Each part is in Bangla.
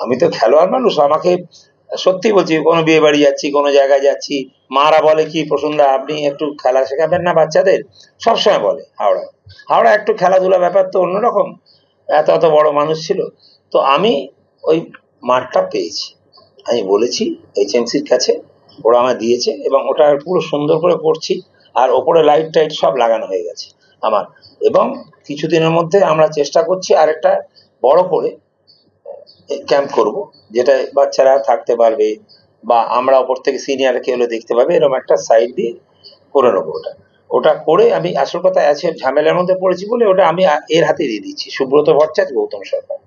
আমি তো খেলোয়াড় মানুষ, আমাকে সত্যি বলছি, কোনো বিয়ে বাড়ি যাচ্ছি, কোনো জায়গায় যাচ্ছি, মারা বলে কি প্রসন্নদা আপনি একটু খেলা শেখাবেন না বাচ্চাদের, সবসময় বলে। হাওড়া হাওড়া একটু খেলাধুলা ব্যাপার তো অন্যরকম, এত এত বড় মানুষ ছিল। তো আমি ওই মাঠটা পেয়েছি, আমি বলেছি HMCর কাছে, ওরা আমায় দিয়েছে এবং ওটা পুরো সুন্দর করে করছি। আর ওপরে লাইট টাইট সব লাগানো হয়ে গেছে আমার। এবং কিছুদিনের মধ্যে আমরা চেষ্টা করছি আর একটা বড় করে ক্যাম্প করব, যেটা বাচ্চারা থাকতে পারবে বা আমরা ওপর থেকে সিনিয়র কেউ হলে দেখতে পাবে, এরকম একটা সাইড দিয়ে করে নেবো। ওটা ওটা করে আমি আসল কথা আছে ঝামেলার মধ্যে পড়েছি বলে ওটা আমি এর হাতে দিয়ে দিচ্ছি, সুব্রত ভট্টাচার্য, গৌতম সরকার,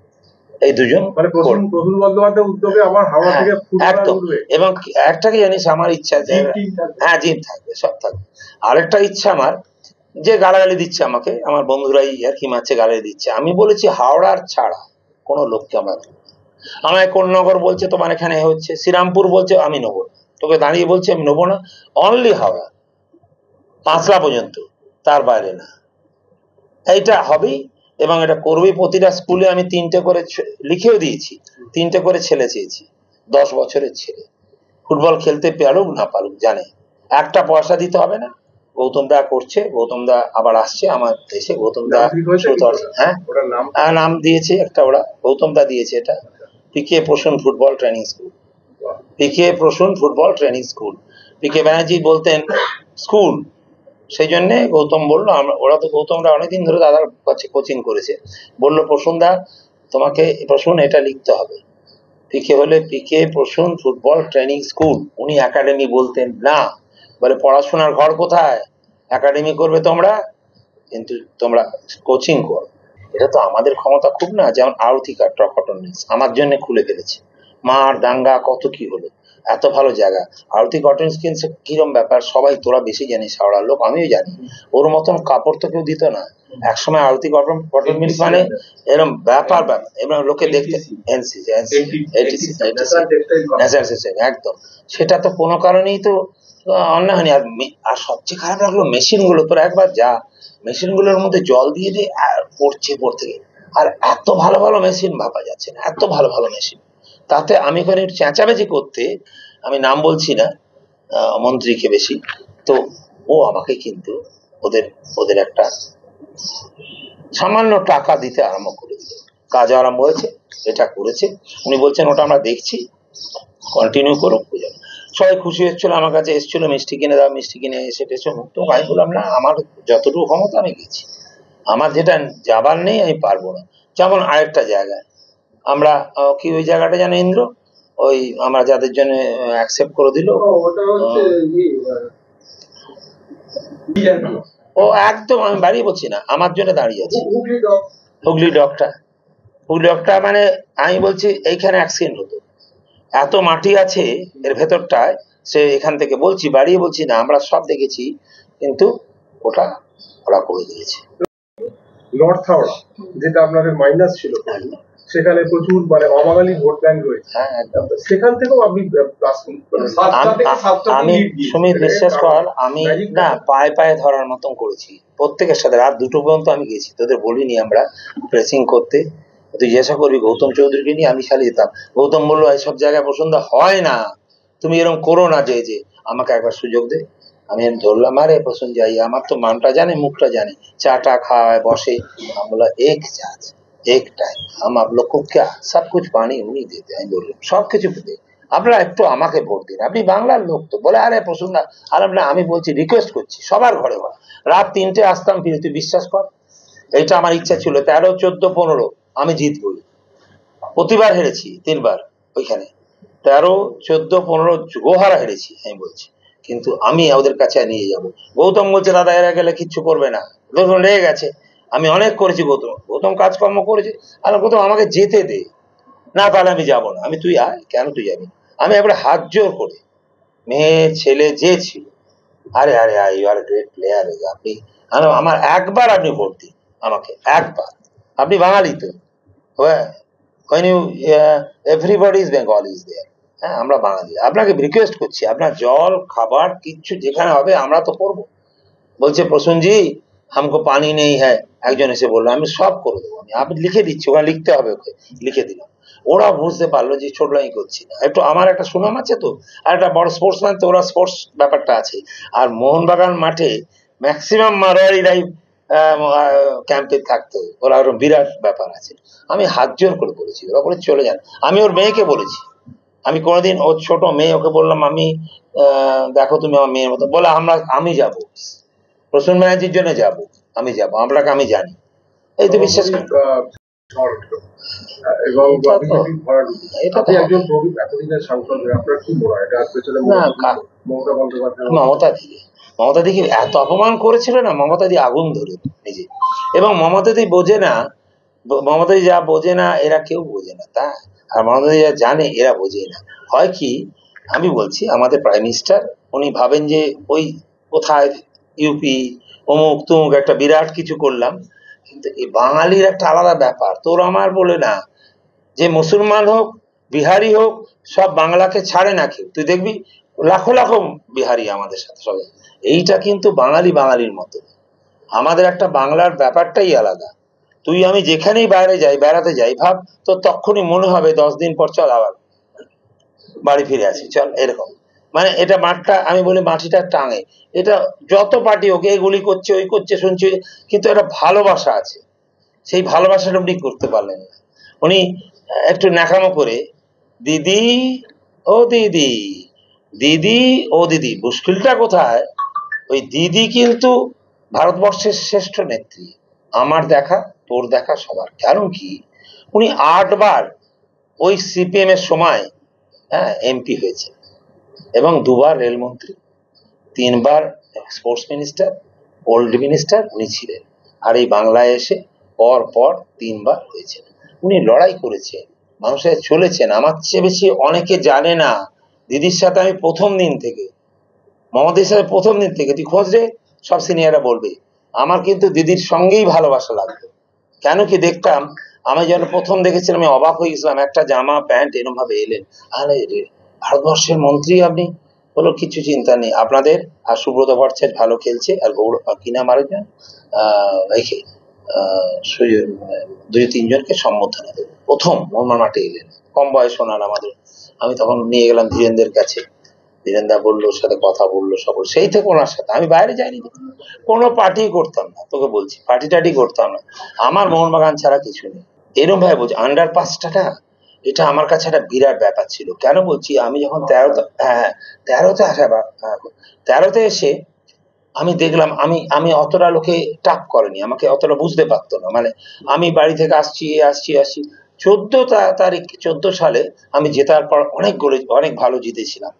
এই দুজন। মানে প্রসূন বন্দ্যোপাধ্যায় উদ্যোগে আমার হাওড়া থেকে একদম। এবং একটা কি জানিস আমার ইচ্ছা যে হ্যাঁ জিম থাকবে, সব থাকবে। আরেকটা ইচ্ছা আমার, যে গালাগালি দিচ্ছে আমাকে, আমার বন্ধুরাই আর কি মারছে, গালাগালি দিচ্ছে, আমি বলেছি হাওড়ার ছাড়া কোনো লোককে আমার, আমায় কোন্নগর বলছে তোমার এখানে হচ্ছে, শ্রীরামপুর বলছে আমি নেবো না, তোকে দাঁড়িয়ে বলছি আমি নেবো না, অনলি হাওড়া, পাঁচলা পর্যন্ত, তার বাইরে না। এইটা হবেই এবং এটা করবেই। প্রতিটা স্কুলে আমি 3টে করে লিখেও দিয়েছি, 3টে করে ছেলে চেয়েছি, 10 বছরের ছেলে, ফুটবল খেলতে পারুক না পারুক জানে, একটা পয়সা দিতে হবে না। গৌতম দা করছে, গৌতম দা আবার আসছে আমার দেশে, গৌতম দা হ্যাঁ নাম দিয়েছে একটা, ওরা গৌতম দা দিয়েছে এটা, পিকে প্রসূন ফুটবল ট্রেনিং স্কুল, পিকে প্রসূন ফুটবল ট্রেনিং স্কুল। পিকে ব্যানার্জি বলতেন স্কুল, সেই জন্যে গৌতম বললো, ওরা তো গৌতমরা অনেকদিন ধরে দাদার কাছে কোচিং করেছে, বললো প্রসূন দা তোমাকে প্রসূন এটা লিখতে হবে, পিকে হলে পিকে প্রসূন ফুটবল ট্রেনিং স্কুল। উনি একাডেমি বলতেন না, বলে পড়াশোনার ঘর কোথায়, একাডেমি করবে তোমরা, কিন্তু তোমরা কোচিং করো। এটা তো আমাদের ক্ষমতা খুব না, যেমন আরতিকা ট্রকটনিক্স আমার জন্য খুলে ফেলেছে, মার দাঙ্গা কত কি হলো, এত ভালো জায়গা। আরতি কটন স্কিনস কিরম ব্যাপার, সবাই তোরা বেশি জানিস, হাওড়ার লোক, আমিও জানি, ওর মতন কাপড় তো কেউ দিত না একসময়। আরতি কটন মিলস মানে এরকম ব্যাপার এবং লোকে দেখতে একদম, সেটা তো কোনো কারণেই তো অন্যায় হয়নি। আর সবচেয়ে খারাপ লাগলো মেশিন গুলো, তোরা একবার যা, মেশিন গুলোর মধ্যে জল দিয়ে দিয়ে আর পড়তে আর এত ভালো ভালো মেশিন ভাবা যাচ্ছে না, এত ভালো ভালো মেশিন। তাতে আমি করে চেঁচামেচি করতে, আমি নাম বলছি না মন্ত্রীকে বেশি, তো ও আমাকে কিন্তু ওদের ওদের একটা সামান্য টাকা দিতে আরম্ভ করে দিল, কাজ আরম্ভ হয়েছে, এটা করেছে। উনি বলছেন ওটা আমরা দেখছি, কন্টিনিউ করো। সবাই খুশি হচ্ছিল, আমার কাছে এসেছিল মিষ্টি কিনে দাও, মিষ্টি কিনে এসে টেসে মুক্ত। আমি বললাম না, আমার যতটুকু ক্ষমতা আমি গেছি, আমার যেটা যাবার নেই আমি পারবো না। যেমন আরেকটা জায়গায় আমরা কি ওই জায়গাটা জানো ইন্দ্র, ওই আমরা যাদের জন্য অ্যাকসেপ্ট করে দিল, ও একদম আমি বাড়িয়ে বলছি না, আমার জন্য দাঁড়িয়ে আছে হুগলি ডকটা মানে আমি বলছি এইখানে অ্যাক্সিডেন্ট হতো, এত মাটি আছে এর ভেতরটায়, সে এখান থেকে বলছি বাড়িয়ে বলছি না, আমরা সব দেখেছি, কিন্তু ওটা ওরা করে দিয়েছে। নর্থ হাওড়া যেটা আপনাদের মাইনাস ছিল, সেখানে প্রচুর মানে অবাঙালি ভোট ব্যাংক রয়েছে, সেখান থেকেও আপনি আমি সুমিত বিশ্বাস কর, আমি না পায়ে পায়ে ধরার মতন করেছি প্রত্যেকের সাথে। রাত 2টো পর্যন্ত আমি গেছি, তোদের বলিনি আমরা প্রেসিং করতে, তুই জিজ্ঞাসা করবি গৌতম চৌধুরীকে নিয়ে, আমি খালি যেতাম। গৌতম বললো এইসব জায়গায় পছন্দ হয় না, তুমি এরকম করো না, যে আমাকে একবার সুযোগ দে। আমি ধরলাম, আরে পছন্দ যাই, আমার তো মানটা জানে মুখটা জানে, চাটা খাওয়ায় বসে, আমি বললাম এক চাচ এক টাইম हम आप लोग को क्या सब कुछ पानी उन्हीं देते हैं, बोलो সব কিছু दे, আপনারা একটু আমাকে ভোট দিন, আপনি বাংলার লোক তো। বলে আরে প্রসন্ন, আর না আমি বলছি রিকোয়েস্ট করছি সবার ঘরে ঘরে, রাত 3টে আসতাম ফিরে, তুই বিশ্বাস কর। এইটা আমার ইচ্ছা ছিল, 13, 14, 15 আমি জিতবই, প্রতিবার হেরেছি 3বার ওইখানে, 13, 14, 15 গোহারা হেরেছি আমি বলছি, কিন্তু আমি ওদের কাছে নিয়ে যাব। গৌতম বলছে দাদা এরা গেলে কিচ্ছু করবে না, গৌতম লেগে গেছে, আমি অনেক করেছি, গৌতম কাজকর্ম করেছে, আর গৌতম আমাকে যেতে দে না, তাহলে আমি যাবো না। আমি তুই আয়, কেন তুই যাবি, আমি একবার হাত জোর করে, মেয়ে ছেলে যে ছিল, আরে আরে ইউ আর গ্রেট প্লেয়ার, আপনি আমার একবার আপনি ভোট দিন আমাকে, একবার, আপনি বাঙালি তো, when you everybody is Bengali is there, হ্যাঁ আমরা বাঙালি, আপনাকে রিকোয়েস্ট করছি, আপনার জল খাবার কিচ্ছু যেখানে হবে আমরা তো করবো। বলছে প্রসূনজি हमको পানি নেই হ্যাঁ, একজন এসে বললো, আমি সব করে দেবো, আমি আপনি লিখে দিচ্ছি, ওখানে লিখতে হবে, ওকে লিখে দিলাম। ওরা বুঝতে পারলো যে ছোটলামি করছি না, একটু আমার একটা সুনাম আছে তো, আর একটা বড় স্পোর্টসম্যান তো, ওরা স্পোর্টস ব্যাপারটা আছে। আর মোহনবাগান মাঠে ম্যাক্সিমাম মারোয়ারিরাই ক্যাম্পে থাকতো, ওরা ওর বিরাট ব্যাপার আছে। আমি হাত জোর করে বলেছি, ওরা বলে চলে যান। আমি ওর মেয়েকে বলেছি, আমি কোনোদিন ওর ছোট মেয়ে, ওকে বললাম আমি দেখো তুমি আমার মেয়ের মতো, বলে আমি যাবো প্রসূন ব্যানার্জির জন্য যাবো, আমি যাবো, আপনাকে আমি জানি, এই তো বিশ্বাস করি। এবং আপনি একজন এতদিনের সাংসদ, আপনার কি মনে হয় এটার পেছনে মমতা বন্দ্যোপাধ্যায়? মমতা দিকে এত অপমান করেছিল না, মমতা দি আগুন ধরে নিজে, এবং মমতা দি বোঝে না, মমতা দি যা বোঝে না এরা কেউ বোঝে না, তা আর মমতা দি যা জানে এরা বোঝেই না। হয় কি, আমি বলছি আমাদের প্রাইম মিনিস্টার, উনি ভাবেন যে ওই কোথায় ইউপি অমুক তুমুক একটা বিরাট কিছু করলাম, কিন্তু এই বাঙালির একটা আলাদা ব্যাপার, তোর আমার বলে না, যে মুসলমান হোক বিহারি হোক সব বাংলাকে ছাড়ে না কেউ, তুই দেখবি লাখো লাখো বিহারি আমাদের সাথে সবাই। এইটা কিন্তু বাঙালি বাঙালির মতো, আমাদের একটা বাংলার ব্যাপারটাই আলাদা। তুই আমি যেখানেই বাইরে যাই, বেড়াতে যাই, ভাব তো তখনই মনে হবে 10 দিন পর চল আবার বাড়ি ফিরে আসি, চল, এরকম। মানে এটা মাঠটা, আমি বলি মাটিটা টাঙে, এটা যত পার্টি হোক, এগুলি করছে ওই করছে শুনছি, কিন্তু একটা ভালোবাসা আছে, সেই ভালোবাসাটা উনি করতে পারলেন না। উনি একটু ন্যাকামো করে দিদি ও দিদি, দিদি ও দিদি, মুশকিলটা কোথায়, ওই দিদি কিন্তু ভারতবর্ষের শ্রেষ্ঠ নেত্রী, আমার দেখা তোর দেখা সবার। কারণ কি, উনি 8 বার ওই সিপিএম এর সময় এমপি হয়েছে, এবং 2 বার রেলমন্ত্রী, 3 বার স্পোর্টস মিনিস্টার, ওল্ড মিনিস্টার উনি ছিলেন। আর এই বাংলায় এসে পর পর 3 বার হয়েছে। উনি লড়াই করেছেন, মানুষের চলেছেন। আমার চেয়ে বেশি অনেকে জানে না, দিদির সাথে আমি প্রথম দিন থেকে, মমতার সাথে প্রথম দিন থেকে, তুই খোঁজ রে, সব সিনিয়ররা বলবে, আমার কিন্তু দিদির সঙ্গেই ভালোবাসা লাগতো। কেন কি দেখতাম, আমি যখন প্রথম দেখেছিলাম আমি অবাক হয়ে গেছিলাম, একটা জামা প্যান্ট এরকম ভাবে এলেন, আরে ভারতবর্ষের মন্ত্রী আপনি, বলো কিছু চিন্তা নেই আপনাদের, আর সুব্রত ভট্টাচার্য ভালো খেলছে, আর গৌরব কি নাম আরেকজন রেখে 2-3 জনকে সম্বোধনা দেবে। প্রথম মোহনবাগান মাঠে এলেন, কম বয়স ওনার আমাদের, আমি তখন নিয়ে গেলাম ধীরেন্দ্রের কাছে, ধীরেন্দা বললো, ওর সাথে কথা বললো সকল, সেই থেকে ওনার সাথে আমি বাইরে যাইনি, কোনো পার্টি করতাম না, তোকে বলছি পার্টি টাটি করতাম না, আমার মোহনবাগান ছাড়া কিছু নেই। এরকম ভাবে বলছি, আন্ডারপাসটা এটা আমার কাছে একটা বিরাট ব্যাপার ছিল। কেন বলছি, আমি যখন 13তে আসা, 13তে এসে আমি দেখলাম, আমি অতটা লোকে টাক করেনি, আমাকে অতটা বুঝতে পারতো না। মানে আমি বাড়ি থেকে আসছি 14 তারিখ 14 সালে আমি জেতার পর অনেক ভালো জিতেছিলাম,